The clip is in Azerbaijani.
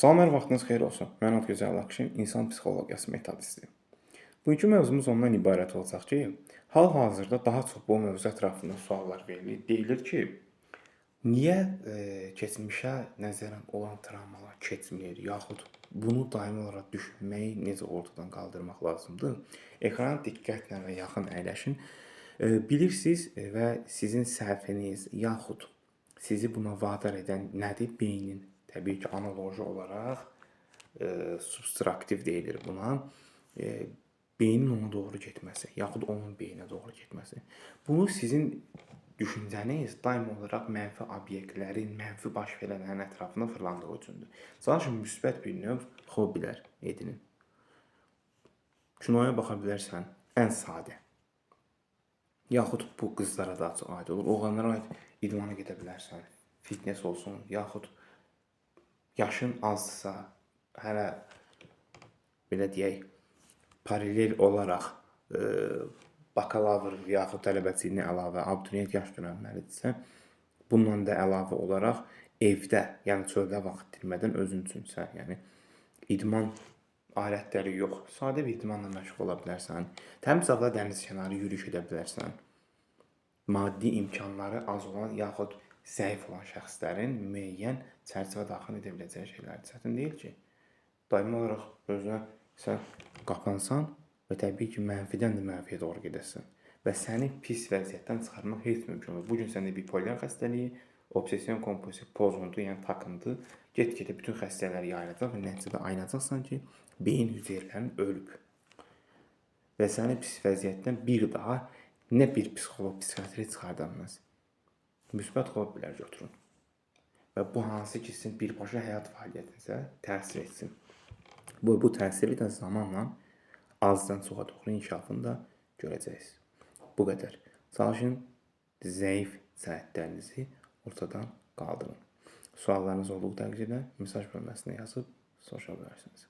Salamlar, vaxtınız xeyir olsun. Mən Adgözəl Akşin, insan psixologiyası metodisti. Bugünkü mövzumuz ondan ibarət olacaq ki, hal-hazırda daha çox bu mövzu ətrafında suallar verilir. Deyilir ki, niyə keçmişə nəzərən olan travmalar keçmir, yaxud bunu daimi olaraq düşünməyi necə ortadan qaldırmaq lazımdır? Ekrana diqqətlə və yaxın əyləşin. Bilirsiniz və sizin səhviniz yaxud sizi buna vadar edən nədir? Beynin təbii ki, analoji olaraq subtraktiv deyilir buna. Beynin ona doğru getməsi, yaxud onun beyninə doğru getməsi. Bunu sizin düşüncəniz daim olaraq mənfi obyektlərin, mənfi baş verənlərin ətrafında fırlandığı üçündür. Sadəcə müsbət bir növ hobbilər edinin. Kinoya baxa bilərsən, ən sadə. Yaxud bu qızlara da aid olur. Oğlanlara aid idmana gedə bilərsən. Fitness olsun, yaxud yaşın azsa, hələ belə deyək, paralel olaraq bakalavr yaxud tələbəçiliyinə əlavə abituriyent yaş dönəmləridirsə, bundan da əlavə olaraq evdə, yəni çöldə vaxt itirmədən özün üçünsə, yəni idman alətləri yox, sadə bir idmanla məşğul ola bilərsən. Təmiz havada dəniz kənarı yürüyüş edə bilərsən. Maddi imkanları az olan yaxud zəif olan şəxslərin müəyyən çərçivə daxil edə biləcəyi şeylərdir. Çətin deyil ki, daimi olaraq özünə sən qapansan və təbii ki, mənfidən də mənfiyə doğru gedəsən və səni pis vəziyyətdən çıxarmaq heç mümkün olur. Bugün səndə bipolyar xəstəliyi, obsession kompulsiv pozuntu, yəni takıntı get-gedə bütün xəstəlikləri yayılacaq və nəticədə ayılacaqsan ki, beyin hüceyrələrin ölüb və səni pis vəziyyətdən bir daha nə bir psixoloq, psixiatri çıxarda bilməz. Müsbət hobbilər götürün və bu hansı ki, sizin birbaşa həyat fəaliyyətinizə təsir etsin. Bu təsiri də zamanla azdan çoxa doğru inkişafını da görəcəksiniz. Bu qədər. Çalışın zəif cəhətlərinizi ortadan qaldırın. Suallarınız olduğu təqdirdə mesaj bölməsinə yazıb soruşa bilərsiniz.